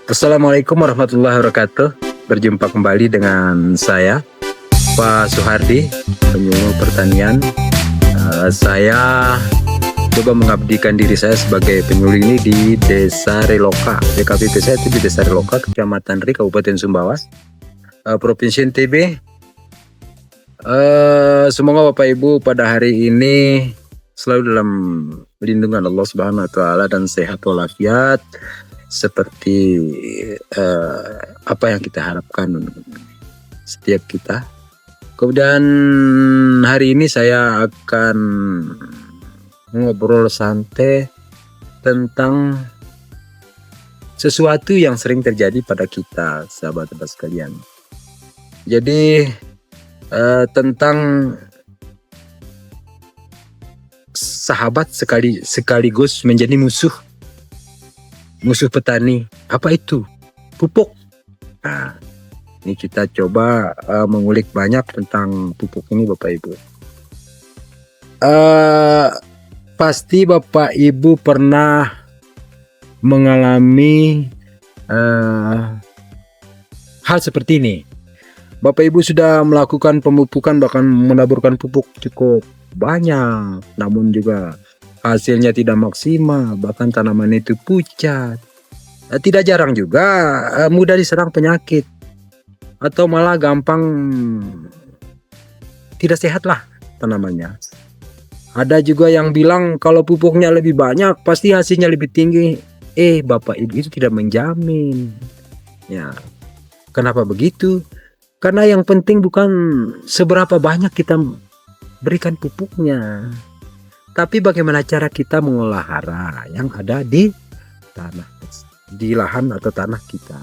Assalamualaikum warahmatullahi wabarakatuh. Berjumpa kembali dengan saya, Pak Suhardi, penyuluh pertanian. Saya coba mengabdikan diri saya sebagai penyuluh ini di Desa Reloka. DKPP saya itu di Desa Reloka, Kecamatan Ri, Kabupaten Sumbawas, Provinsi NTB. Semoga Bapak Ibu pada hari ini selalu dalam lindungan Allah Subhanahu wa Ta'ala dan sehat walafiat seperti apa yang kita harapkan setiap kita. Kemudian hari ini saya akan ngobrol santai tentang sesuatu yang sering terjadi pada kita, sahabat-sahabat sekalian. Jadi tentang sahabat sekaligus menjadi musuh petani. Apa itu? Pupuk. Nah, ini kita coba mengulik banyak tentang pupuk ini, Bapak Ibu. Pasti Bapak Ibu pernah mengalami hal seperti ini. Bapak Ibu sudah melakukan pemupukan, bahkan menaburkan pupuk cukup banyak, namun juga hasilnya tidak maksimal, bahkan tanaman itu pucat. Tidak jarang juga mudah diserang penyakit, atau malah gampang tidak sehat lah tanamannya. Ada juga yang bilang kalau pupuknya lebih banyak pasti hasilnya lebih tinggi. Bapak Ibu, itu tidak menjamin. Ya, kenapa begitu? Karena yang penting bukan seberapa banyak kita berikan pupuknya, tapi bagaimana cara kita mengolah hara yang ada di tanah, di lahan atau tanah kita.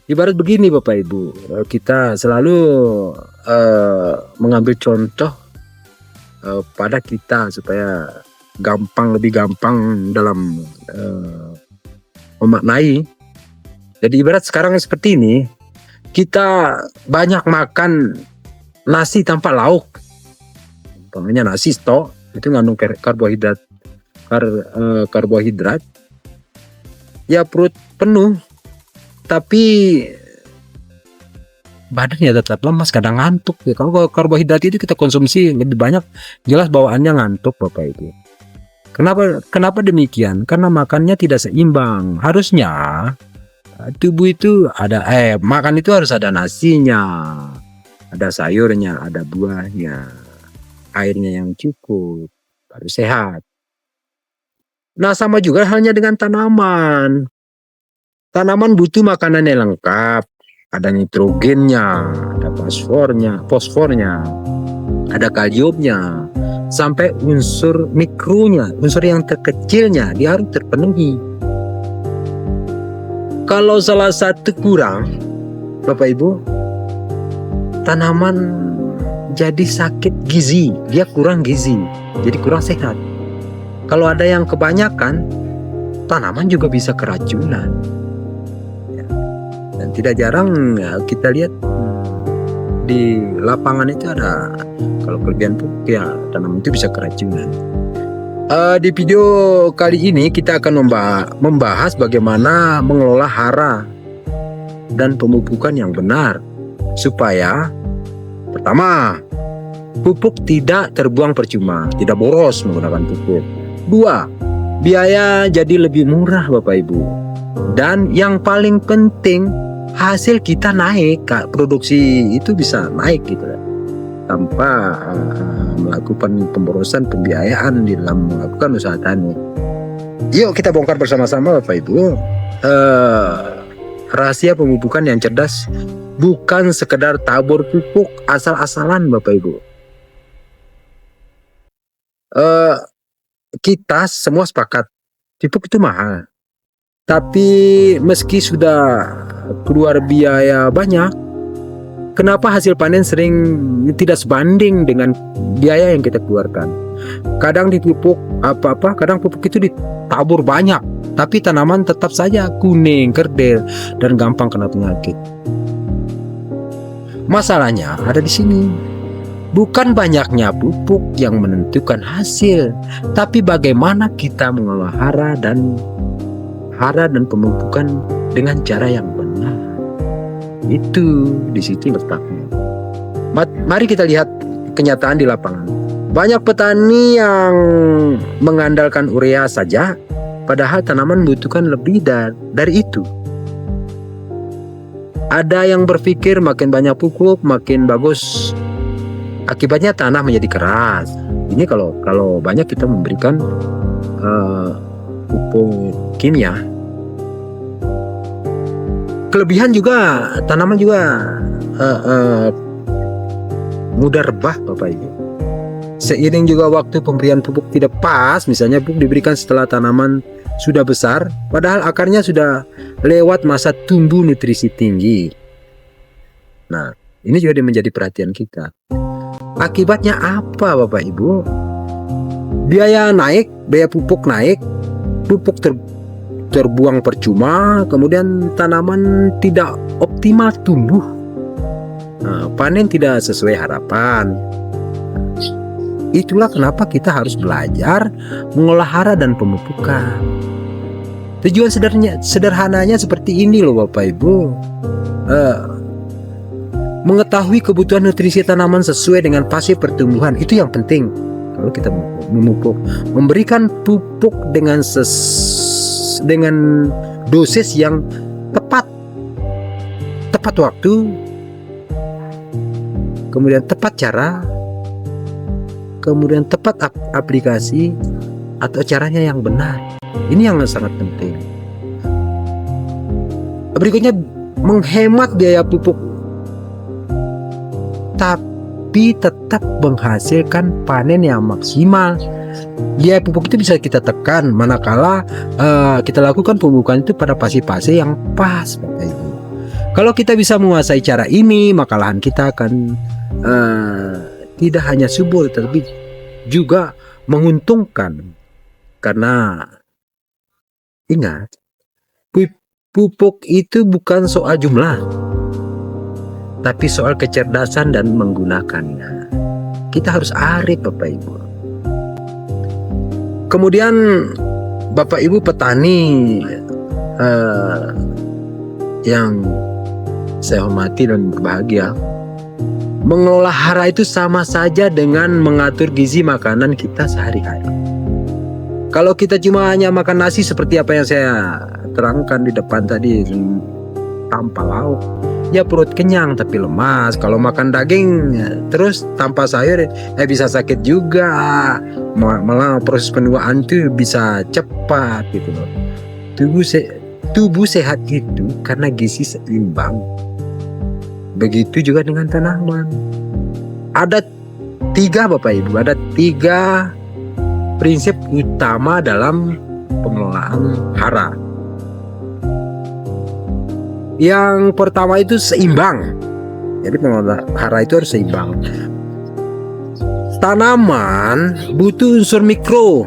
Ibarat begini Bapak Ibu, kita selalu mengambil contoh pada kita supaya lebih gampang dalam memaknai. Jadi ibarat sekarang seperti ini, kita banyak makan nasi tanpa lauk, umpamanya nasi stok, itu mengandung karbohidrat, ya perut penuh tapi badannya tetap lemas, kadang ngantuk. Kalau karbohidrat itu kita konsumsi lebih banyak, jelas bawaannya ngantuk Bapak Ibu. Kenapa demikian? Karena makannya tidak seimbang. Harusnya tubuh itu ada makan itu harus ada nasinya, ada sayurnya, ada buahnya, airnya yang cukup, baru sehat. Nah, sama juga halnya dengan tanaman. Tanaman butuh makanan yang lengkap, ada nitrogennya, ada fosfornya, ada kaliumnya, sampai unsur mikronya, unsur yang terkecilnya dia harus terpenuhi. Kalau salah satu kurang, Bapak Ibu, tanaman jadi sakit gizi, dia kurang gizi, jadi kurang sehat. Kalau ada yang kebanyakan, tanaman juga bisa keracunan. Dan tidak jarang kita lihat di lapangan itu ada, kalau kelebihan pupuk ya tanaman itu bisa keracunan. Di video kali ini kita akan membahas bagaimana mengelola hara dan pemupukan yang benar supaya pertama, pupuk tidak terbuang percuma, tidak boros menggunakan pupuk. 2, biaya jadi lebih murah Bapak Ibu. Dan yang paling penting, hasil kita naik, produksi itu bisa naik gitu tanpa melakukan pemborosan pembiayaan di dalam melakukan usaha tani. Yuk kita bongkar bersama-sama Bapak Ibu rahasia pemupukan yang cerdas. Bukan sekedar tabur pupuk asal-asalan Bapak Ibu. Kita semua sepakat pupuk itu mahal. Tapi meski sudah keluar biaya banyak, kenapa hasil panen sering tidak sebanding dengan biaya yang kita keluarkan? Kadang kadang pupuk itu ditabur banyak, tapi tanaman tetap saja kuning, kerdil, dan gampang kena penyakit. Masalahnya ada di sini. Bukan banyaknya pupuk yang menentukan hasil, tapi bagaimana kita mengolah hara dan pemupukan dengan cara yang benar. Itu di situ letaknya. Mari kita lihat kenyataan di lapangan. Banyak petani yang mengandalkan urea saja, padahal tanaman membutuhkan lebih dari itu. Ada yang berpikir makin banyak pupuk makin bagus, akibatnya tanah menjadi keras. Ini kalau banyak kita memberikan pupuk kimia. Kelebihan juga tanaman juga mudah rebah, Bapak Ibu. Seiring juga waktu pemberian pupuk tidak pas, misalnya pupuk diberikan setelah tanaman sudah besar, padahal akarnya sudah lewat masa tumbuh nutrisi tinggi. Nah, ini juga menjadi perhatian kita. Akibatnya apa, Bapak Ibu? Biaya naik, biaya pupuk naik, pupuk terbuang percuma, kemudian tanaman tidak optimal tumbuh. Nah, panen tidak sesuai harapan. Itulah kenapa kita harus belajar mengolah hara dan pemupukan. Tujuan sederhananya seperti ini loh Bapak Ibu. Mengetahui kebutuhan nutrisi tanaman sesuai dengan fase pertumbuhan, itu yang penting. Kalau kita memupuk, memberikan pupuk dengan dosis yang tepat waktu, kemudian tepat cara, kemudian tepat aplikasi atau caranya yang benar. Ini yang sangat penting. Berikutnya, menghemat biaya pupuk tapi tetap menghasilkan panen yang maksimal. Biaya pupuk itu bisa kita tekan manakala kita lakukan pemupukan itu pada fase-fase yang pas, Bapak Ibu. Kalau kita bisa menguasai cara ini, maka lahan kita akan tidak hanya subur tapi juga menguntungkan. Karena ingat, pupuk itu bukan soal jumlah, tapi soal kecerdasan dan menggunakannya. Kita harus arif, Bapak Ibu. Kemudian Bapak Ibu petani yang saya hormati dan berbahagia, mengelola hara itu sama saja dengan mengatur gizi makanan kita sehari-hari. Kalau kita cuma hanya makan nasi seperti apa yang saya terangkan di depan tadi, tanpa lauk, ya perut kenyang tapi lemas. Kalau makan daging terus tanpa sayur, bisa sakit juga. Malah proses penuaan itu bisa cepat gitu loh. Tubuh sehat itu karena gizi seimbang. Begitu juga dengan tanaman. Ada 3 Bapak Ibu, ada 3 prinsip utama dalam pengelolaan hara. Yang pertama itu seimbang. Jadi pengelolaan hara itu harus seimbang. Tanaman butuh unsur mikro.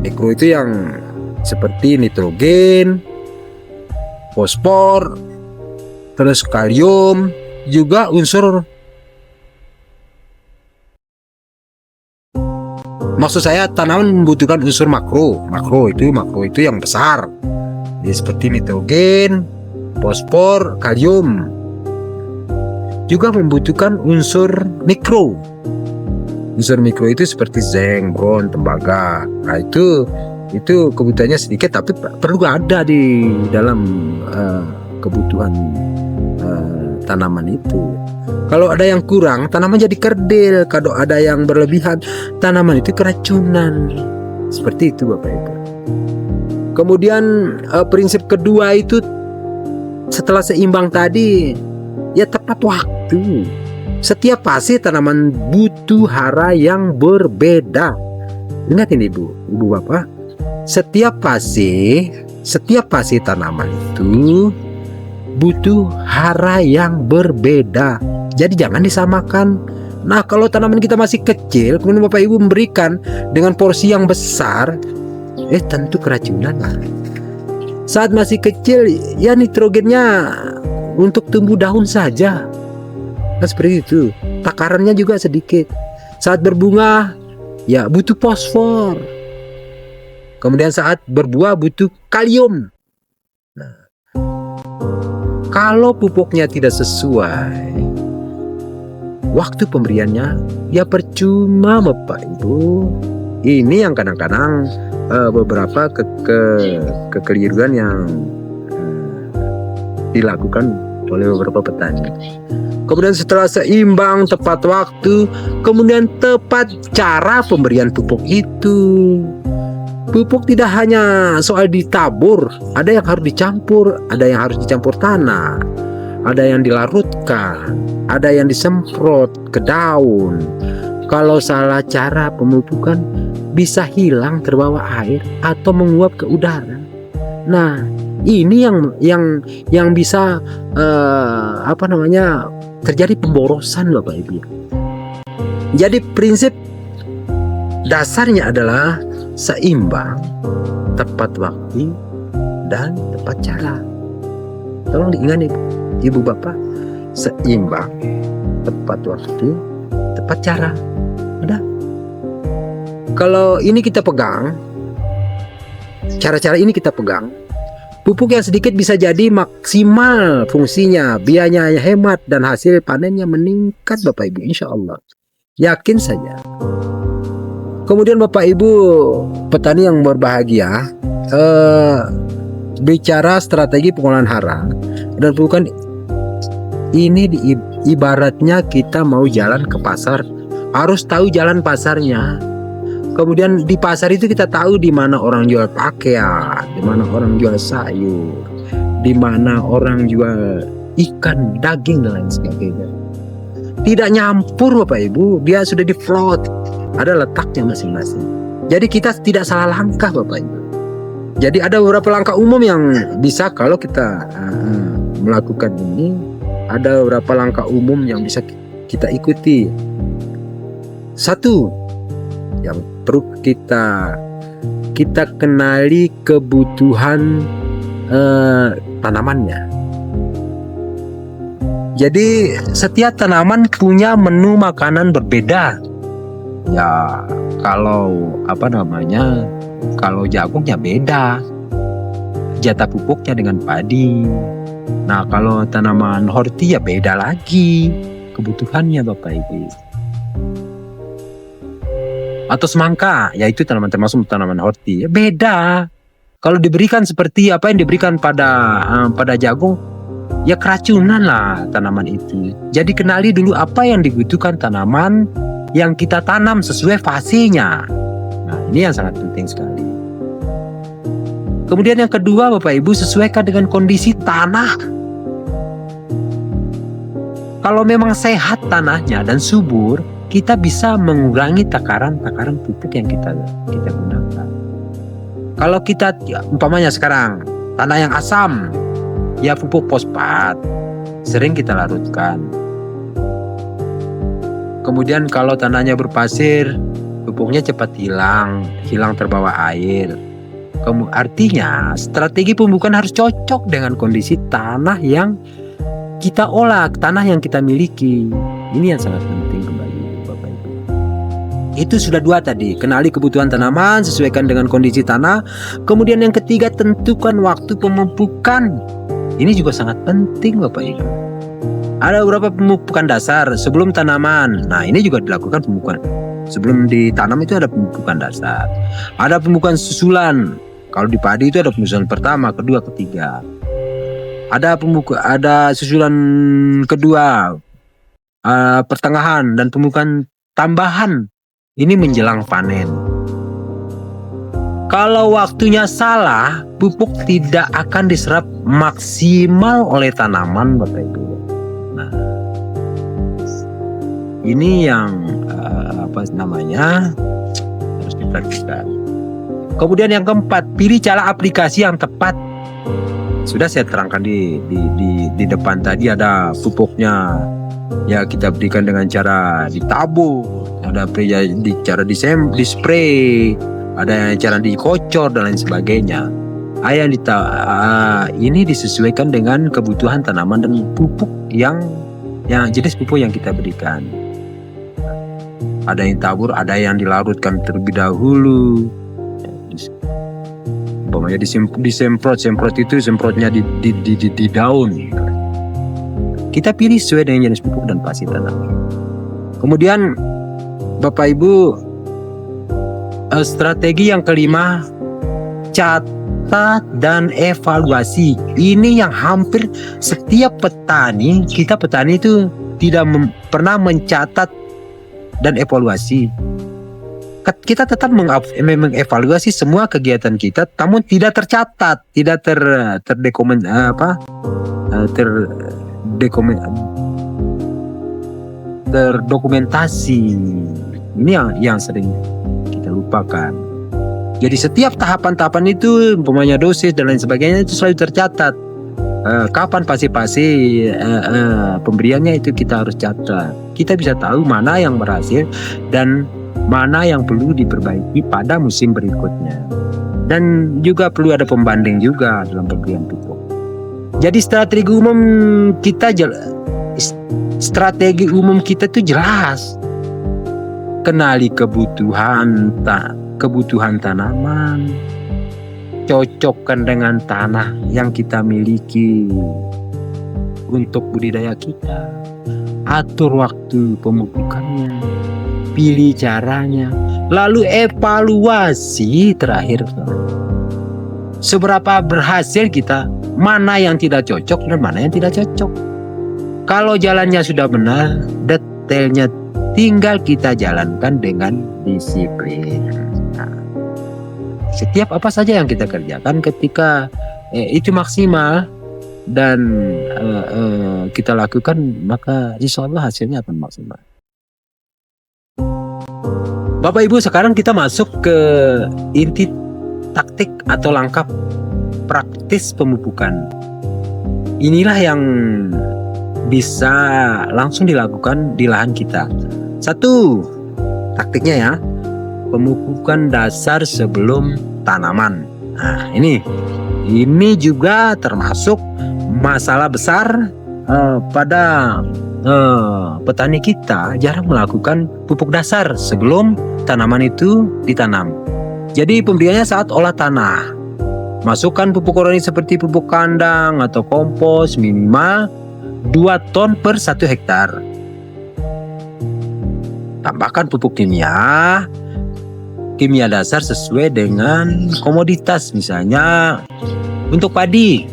Mikro itu yang seperti nitrogen, fosfor, terus kalium, juga unsur, maksud saya tanaman membutuhkan unsur makro. Makro itu yang besar. Jadi seperti nitrogen, fosfor, kalium. Juga membutuhkan unsur mikro. Unsur mikro itu seperti zinc, bron, tembaga. Nah itu kebutuhannya sedikit tapi perlu ada di dalam kebutuhan tanaman itu. Kalau ada yang kurang, tanaman jadi kerdil. Kalau ada yang berlebihan, tanaman itu keracunan. Seperti itu Bapak Ibu. Kemudian prinsip kedua itu, setelah seimbang tadi, ya tepat waktu. Setiap fase tanaman butuh hara yang berbeda. Ingat ini Ibu Bapak, setiap fase tanaman itu butuh hara yang berbeda. Jadi jangan disamakan. Nah, kalau tanaman kita masih kecil, kemudian Bapak Ibu memberikan dengan porsi yang besar, tentu keracunan. Saat masih kecil, ya nitrogennya untuk tumbuh daun saja. Nah, seperti itu. Takarannya juga sedikit. Saat berbunga, ya butuh fosfor. Kemudian saat berbuah butuh kalium. Nah, Kalau pupuknya tidak sesuai waktu pemberiannya, ya percuma Bapak Ibu. Ini yang kadang-kadang beberapa kekeliruan yang dilakukan oleh beberapa petani. Kemudian setelah seimbang, tepat waktu, kemudian tepat cara pemberian pupuk itu. Pupuk tidak hanya soal ditabur, ada yang harus dicampur, ada yang harus dicampur tanah, ada yang dilarutkan, ada yang disemprot ke daun. Kalau salah cara pemupukan bisa hilang terbawa air atau menguap ke udara. Nah, ini yang bisa terjadi pemborosan Bapak Ibu. Jadi prinsip dasarnya adalah seimbang, tepat waktu, dan tepat cara. Tolong diingat Ibu Bapak, seimbang, tepat waktu, tepat cara. Udah. Kalau ini kita pegang, cara-cara ini kita pegang, pupuk yang sedikit bisa jadi maksimal fungsinya, biayanya hemat, dan hasil panennya meningkat Bapak Ibu, insya Allah. Yakin saja. Kemudian Bapak Ibu petani yang berbahagia, bicara strategi pengolahan hara dan bukan ini ibaratnya kita mau jalan ke pasar, harus tahu jalan pasarnya. Kemudian di pasar itu kita tahu di mana orang jual pakaian, di mana orang jual sayur, di mana orang jual ikan, daging dan lain sebagainya. Tidak nyampur Bapak Ibu, dia sudah di float, ada letaknya masing-masing. Jadi kita tidak salah langkah Bapak Ibu. Jadi ada beberapa langkah umum yang bisa kalau kita melakukan ini, ada beberapa langkah umum yang bisa kita ikuti. Satu, yang perlu kita kenali kebutuhan tanamannya. Jadi setiap tanaman punya menu makanan berbeda. Ya kalau kalau jagungnya beda, jatah pupuknya dengan padi. Nah kalau tanaman horti ya beda lagi kebutuhannya Bapak Ibu. Atau semangka, yaitu termasuk tanaman horti, ya beda. Kalau diberikan seperti apa yang diberikan pada jagung, ya keracunan lah tanaman itu. Jadi kenali dulu apa yang dibutuhkan tanaman yang kita tanam sesuai fasenya. Nah ini yang sangat penting sekali. Kemudian yang kedua Bapak Ibu, sesuaikan dengan kondisi tanah. Kalau memang sehat tanahnya dan subur, kita bisa mengurangi takaran pupuk yang kita gunakan. Kalau kita umpamanya sekarang tanah yang asam, ya pupuk fosfat sering kita larutkan. Kemudian kalau tanahnya berpasir, pupuknya cepat hilang terbawa air. Artinya strategi pemupukan harus cocok dengan kondisi tanah yang kita olah, tanah yang kita miliki. Ini yang sangat penting kembali Bapak Ibu. Itu sudah dua tadi, kenali kebutuhan tanaman, sesuaikan dengan kondisi tanah. Kemudian yang ketiga, tentukan waktu pemupukan. Ini juga sangat penting Bapak Ibu. Ada beberapa pemupukan dasar sebelum tanaman. Nah ini juga dilakukan pemupukan. Sebelum ditanam itu ada pemupukan dasar. Ada pemupukan susulan. Kalau di padi itu ada pemupukan pertama, kedua, ketiga. Ada susulan kedua, pertengahan, dan pemupukan tambahan. Ini menjelang panen. Kalau waktunya salah, pupuk tidak akan diserap maksimal oleh tanaman Bapak Ibu. Nah, ini yang harus diperhatikan. Kemudian yang keempat, pilih cara aplikasi yang tepat. Sudah saya terangkan di depan tadi, ada pupuknya. Ya kita berikan dengan cara ditabur, ada cara dispray, ada cara dikocor dan lain sebagainya. Ini disesuaikan dengan kebutuhan tanaman dan pupuk yang jenis pupuk yang kita berikan. Ada yang tabur, ada yang dilarutkan terlebih dahulu. Umpamanya disemprot itu semprotnya di daun. Kita pilih sesuai dengan jenis pupuk dan fase tanaman. Kemudian Bapak Ibu, strategi yang kelima, catat dan evaluasi. Ini yang hampir setiap petani, kita petani itu tidak pernah mencatat dan evaluasi. Kita tetap mengevaluasi semua kegiatan kita, namun tidak tercatat, tidak terdokumentasi. Ini yang sering kita lupakan. Jadi setiap tahapan-tahapan itu, umpamanya dosis dan lain sebagainya, itu selalu tercatat. Kapan fase-fase pemberiannya itu kita harus catat. Kita bisa tahu mana yang berhasil dan mana yang perlu diperbaiki pada musim berikutnya. Dan juga perlu ada pembanding juga dalam pemberian pupuk. Jadi strategi umum kita itu jelas. Kenali kebutuhan tanaman, cocokkan dengan tanah yang kita miliki untuk budidaya kita, atur waktu pemupukannya, pilih caranya, lalu evaluasi terakhir. Seberapa berhasil kita, mana yang tidak cocok dan mana yang tidak cocok. Kalau jalannya sudah benar, detailnya tinggal kita jalankan dengan disiplin. Nah, setiap apa saja yang kita kerjakan ketika itu maksimal dan kita lakukan, maka insya Allah hasilnya akan maksimal. Bapak Ibu, sekarang kita masuk ke inti taktik atau langkah praktis pemupukan. Inilah yang bisa langsung dilakukan di lahan kita. Satu, taktiknya ya, pemupukan dasar sebelum tanaman. Nah, ini juga termasuk masalah besar pada petani kita, jarang melakukan pupuk dasar sebelum tanaman itu ditanam. Jadi pemberiannya saat olah tanah. Masukkan pupuk organik seperti pupuk kandang atau kompos minimal 2 ton per 1 hektar. Tambahkan pupuk kimia dasar sesuai dengan komoditas. Misalnya untuk padi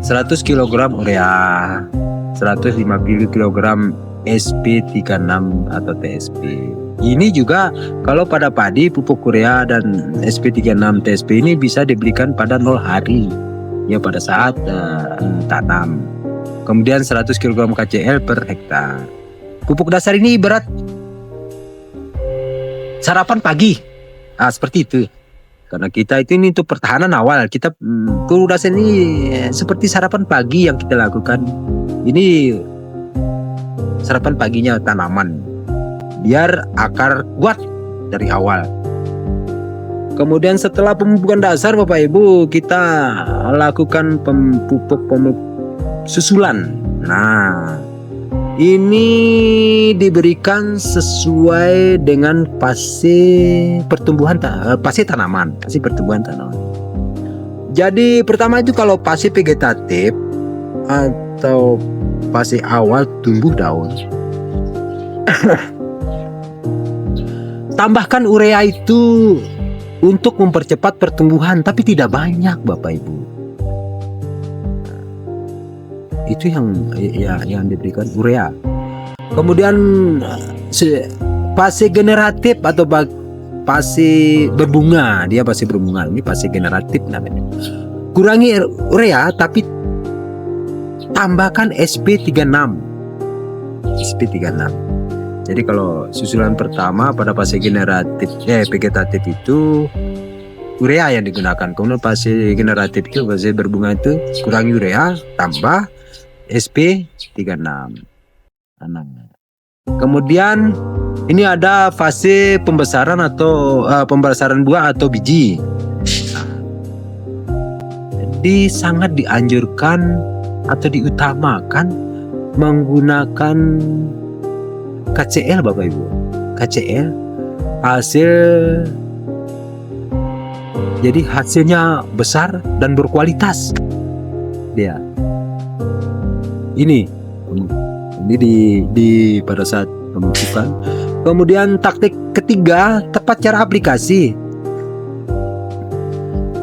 100 kg urea, 150 kg SP36 atau TSP. Ini juga kalau pada padi, pupuk urea dan SP36 TSP ini bisa diberikan pada 0 hari, ya pada saat tanam. Kemudian 100 kg KCl per hektar. Pupuk dasar ini ibarat sarapan pagi. Seperti itu. Karena kita ini untuk pertahanan awal. Kita pupuk dasar ini seperti sarapan pagi yang kita lakukan. Ini sarapan paginya tanaman, biar akar kuat dari awal. Kemudian setelah pemupukan dasar, Bapak Ibu, kita lakukan pupuk susulan. Nah, ini diberikan sesuai dengan fase pertumbuhan tanaman. Jadi pertama itu kalau fase vegetatif atau fase awal tumbuh daun, tambahkan urea itu untuk mempercepat pertumbuhan, tapi tidak banyak, Bapak Ibu. Itu yang diberikan urea. Kemudian fase generatif atau fase berbunga, ini fase generatif namanya. Kurangi urea tapi tambahkan SP36. Jadi kalau susulan pertama pada fase vegetatif itu urea yang digunakan. Kemudian fase generatif itu, fase berbunga itu kurangi urea, tambah SP36. Kemudian ini ada fase pembesaran atau pembesaran buah atau biji. Jadi sangat dianjurkan atau diutamakan menggunakan KCl, Bapak Ibu. KCl jadi hasilnya besar dan berkualitas dia. Ini di pada saat pemupukan. Kemudian taktik ketiga, tepat cara aplikasi.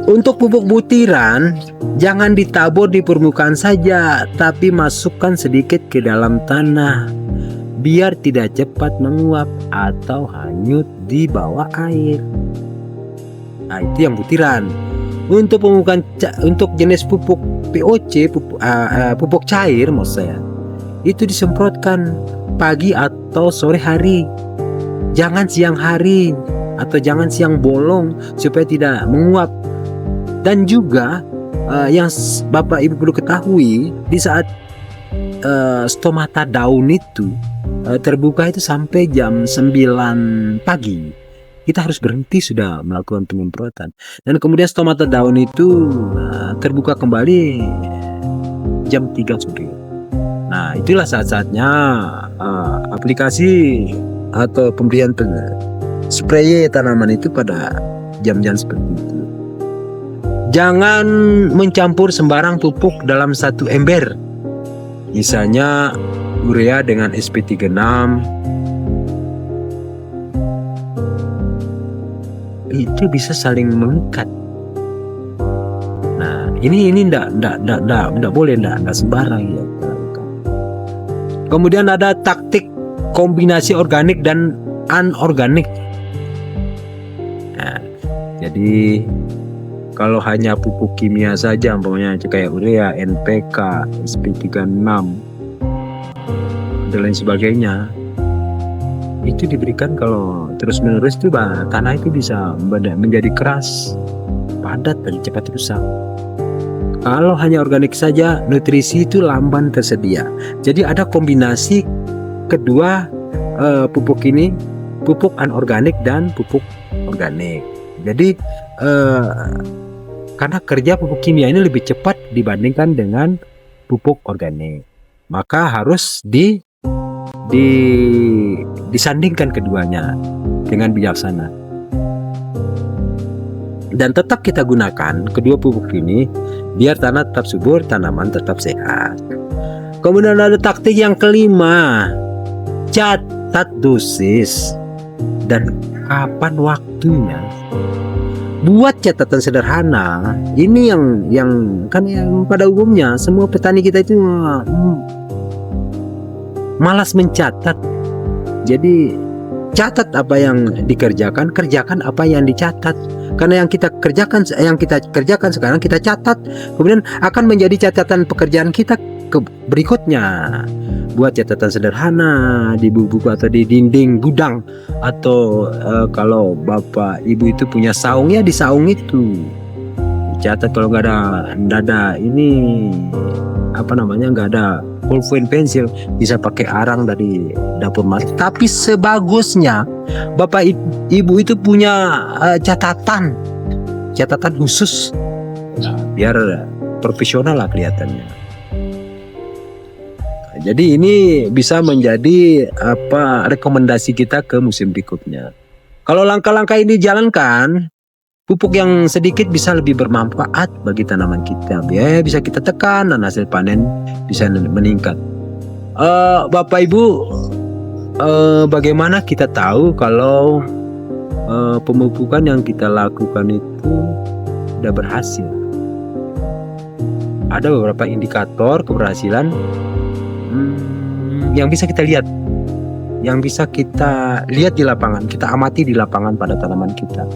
Untuk pupuk butiran, jangan ditabur di permukaan saja, tapi masukkan sedikit ke dalam tanah biar tidak cepat menguap atau hanyut di bawah air. Nah, itu yang butiran. Untuk pemupukan untuk jenis pupuk POC, pupuk cair maksud saya, itu disemprotkan pagi atau sore hari. Jangan siang hari atau jangan siang bolong supaya tidak menguap. Dan juga yang Bapak Ibu perlu ketahui, di saat stomata daun itu terbuka itu sampai jam 9 pagi, kita harus berhenti sudah melakukan penyemprotan. Dan kemudian stomata daun itu terbuka kembali jam 3 sore. Nah, itulah saat-saatnya aplikasi atau pemberian spray tanaman itu pada jam-jam seperti itu. Jangan mencampur sembarang pupuk dalam satu ember. Misalnya urea dengan SP36. Itu bisa saling mengikat. Nah, ini enggak boleh, enggak sembarang ya. Kemudian ada taktik kombinasi organik dan anorganik. Nah, jadi kalau hanya pupuk kimia saja, umpamanya kayak urea, NPK, SP36 dan lain sebagainya, itu diberikan kalau terus-menerus itu tanah itu bisa menjadi keras, padat dan cepat rusak. Kalau hanya organik saja, nutrisi itu lamban tersedia. Jadi ada kombinasi kedua pupuk ini, pupuk anorganik dan pupuk organik. Jadi karena kerja pupuk kimia ini lebih cepat dibandingkan dengan pupuk organik, maka harus disandingkan keduanya dengan bijaksana. Dan tetap kita gunakan kedua pupuk ini biar tanah tetap subur, tanaman tetap sehat. Kemudian ada taktik yang kelima, catat dosis dan kapan waktunya. Buat catatan sederhana. Ini yang pada umumnya semua petani kita itu malas mencatat. Jadi catat apa yang dikerjakan, kerjakan apa yang dicatat. Karena yang kita kerjakan sekarang kita catat, kemudian akan menjadi catatan pekerjaan kita berikutnya. Buat catatan sederhana di buku atau di dinding gudang, atau kalau Bapak Ibu itu punya saung, ya di saung itu dicatat. Kalau nggak ada ini nggak ada ballpoint pensil, bisa pakai arang dari dapur mas. Tapi sebagusnya Bapak Ibu itu punya catatan khusus, biar profesional lah kelihatannya. Jadi ini bisa menjadi rekomendasi kita ke musim berikutnya. Kalau langkah-langkah ini dijalankan, pupuk yang sedikit bisa lebih bermanfaat bagi tanaman kita. Ya, bisa kita tekan dan hasil panen bisa meningkat. Bapak Ibu, bagaimana kita tahu kalau pemupukan yang kita lakukan itu sudah berhasil? Ada beberapa indikator keberhasilan yang bisa kita lihat, di lapangan, kita amati di lapangan pada tanaman kita.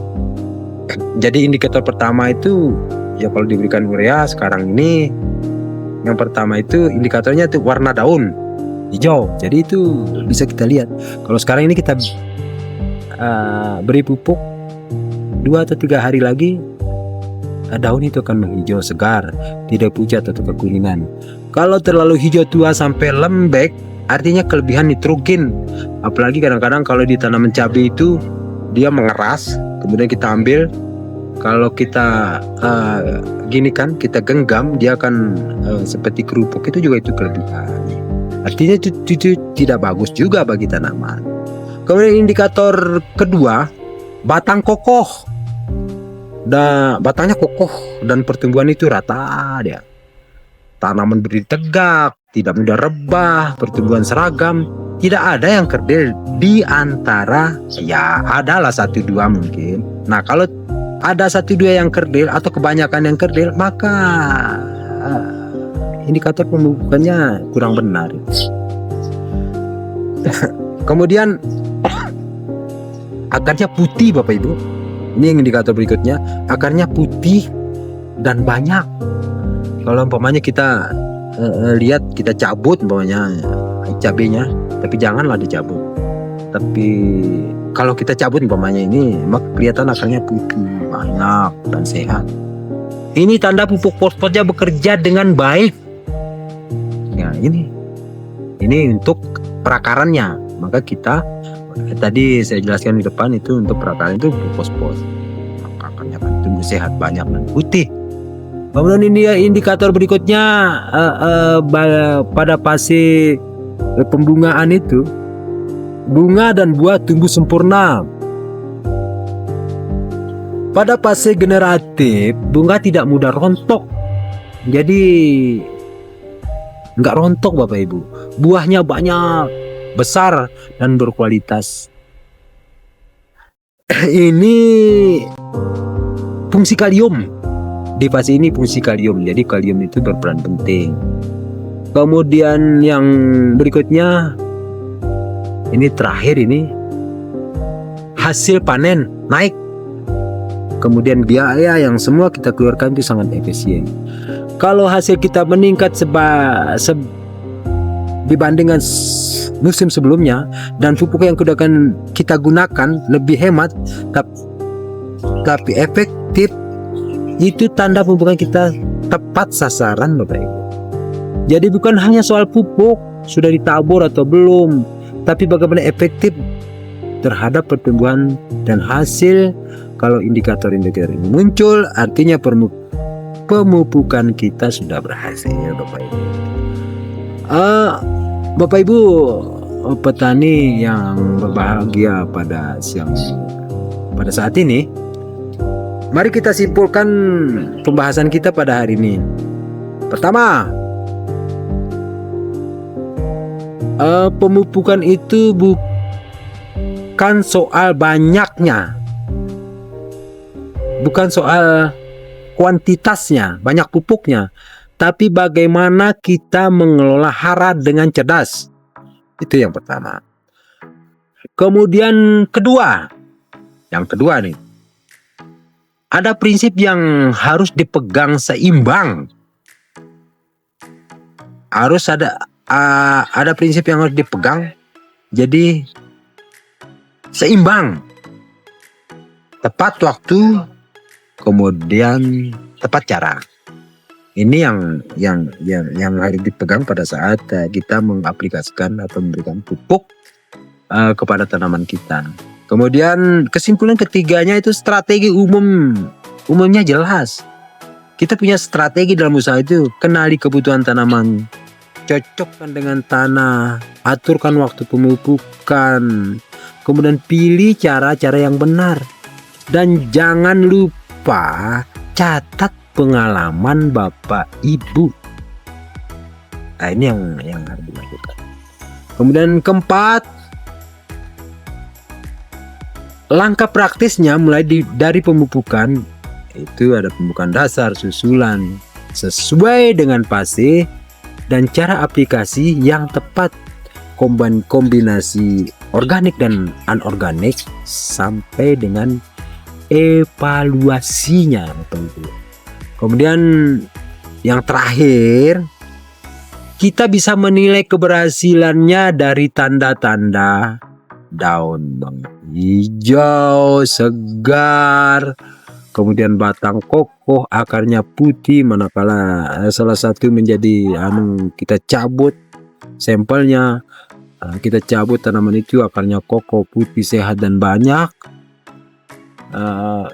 Jadi indikator pertama itu, ya kalau diberikan urea sekarang ini, yang pertama itu indikatornya itu warna daun hijau. Jadi itu bisa kita lihat. Kalau sekarang ini kita beri pupuk 2 atau 3 hari lagi, daun itu akan menghijau segar, tidak pucat atau kekuningan. Kalau terlalu hijau tua sampai lembek, artinya kelebihan nitrogen. Apalagi kadang-kadang kalau di tanaman cabai itu dia mengeras, kemudian kita ambil, kalau kita kita genggam, dia akan seperti kerupuk. Itu juga itu kelebihan. Artinya itu tidak bagus juga bagi tanaman. Kemudian indikator kedua, batang kokoh. Batangnya kokoh dan pertumbuhan itu rata dia. Tanaman berdiri tegak, tidak mudah rebah, pertumbuhan seragam. Tidak ada yang kerdil di antara, ya adalah 1-2 mungkin. Nah kalau ada 1-2 yang kerdil atau kebanyakan yang kerdil, maka indikator pemupukannya kurang benar. Kemudian akarnya putih Bapak Ibu. Ini yang indikator berikutnya, akarnya putih dan banyak. Kalau umpamanya kita lihat, kita cabut umpamanya cabenya, tapi janganlah dicabut. Tapi kalau kita cabut umpamanya ini, maka kelihatan akarnya putih, banyak dan sehat. Ini tanda pupuk fosfatnya bekerja dengan baik. Ya ini untuk perakarannya. Maka kita tadi saya jelaskan di depan itu untuk perakaran itu fosfat. Akarnya akan tumbuh sehat, banyak dan putih. Kemudian ini indikator berikutnya pada fase pembungaan itu, bunga dan buah tumbuh sempurna. Pada fase generatif, bunga tidak mudah rontok. Jadi nggak rontok Bapak Ibu. Buahnya banyak, besar dan berkualitas. Ini fungsi kalium. Di fase ini fungsi kalium. Jadi kalium itu berperan penting. Kemudian yang berikutnya, ini terakhir ini, hasil panen naik. Kemudian biaya yang semua kita keluarkan itu sangat efisien. Kalau hasil kita meningkat dibandingkan musim sebelumnya dan pupuk yang kita gunakan lebih hemat tapi efektif, itu tanda pemupukan kita tepat sasaran Bapak Ibu. Jadi bukan hanya soal pupuk sudah ditabur atau belum, tapi bagaimana efektif terhadap pertumbuhan dan hasil. Kalau indikator-indikator ini muncul, artinya pemupukan kita sudah berhasil Bapak Ibu. Bapak Ibu petani yang berbahagia pada saat ini, mari kita simpulkan pembahasan kita pada hari ini. Pertama, pemupukan itu bukan soal banyaknya, bukan soal kuantitasnya, banyak pupuknya, tapi bagaimana kita mengelola hara dengan cerdas. Itu yang pertama. Kemudian yang kedua nih, ada prinsip yang harus dipegang seimbang. Harus ada prinsip yang harus dipegang, jadi seimbang. Tepat waktu, kemudian tepat cara. Ini yang harus dipegang pada saat kita mengaplikasikan atau memberikan pupuk kepada tanaman kita. Kemudian kesimpulan ketiganya itu strategi umumnya jelas. Kita punya strategi dalam usaha itu, kenali kebutuhan tanaman, cocokkan dengan tanah, aturkan waktu pemupukan, kemudian pilih cara-cara yang benar, dan jangan lupa catat pengalaman Bapak Ibu. Nah, ini yang harus dilakukan. Kemudian keempat, langkah praktisnya mulai dari pemupukan. Itu ada pemupukan dasar, susulan, sesuai dengan fase dan cara aplikasi yang tepat, kombinasi organik dan anorganik, sampai dengan evaluasinya. Kemudian yang terakhir, kita bisa menilai keberhasilannya dari tanda-tanda daun hijau, segar, kemudian batang kokoh, akarnya putih, manakala salah satu menjadi kita cabut sampelnya, kita cabut tanaman itu akarnya kokoh, putih, sehat dan banyak,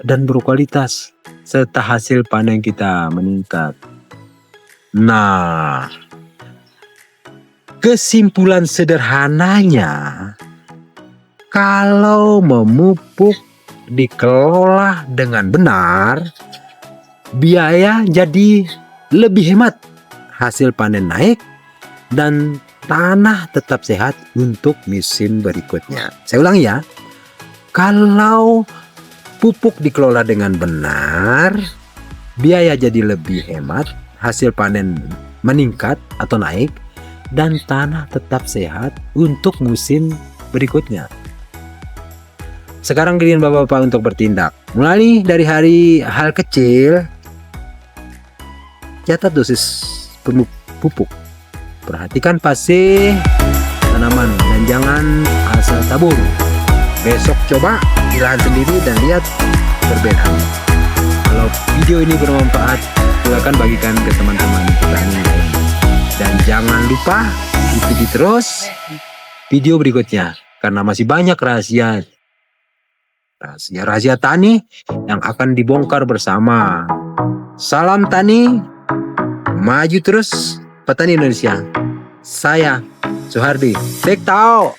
dan berkualitas, serta hasil panen kita meningkat. Nah, kesimpulan sederhananya, kalau memupuk dikelola dengan benar, biaya jadi lebih hemat, hasil panen naik, dan tanah tetap sehat untuk musim berikutnya. Saya ulangi ya, kalau pupuk dikelola dengan benar, biaya jadi lebih hemat, hasil panen meningkat atau naik, dan tanah tetap sehat untuk musim berikutnya. Sekarang giliran Bapak-Bapak untuk bertindak. Mulai dari hal kecil, catat dosis pupuk. Perhatikan fase tanaman dan jangan asal tabur. Besok coba di lahan sendiri dan lihat perbedaan. Kalau video ini bermanfaat, silakan bagikan ke teman-teman petani lain. Dan jangan lupa ikuti terus video berikutnya karena masih banyak rahasia tani yang akan dibongkar bersama. Salam tani, maju terus petani Indonesia. Saya Suhardi, Tek Tao.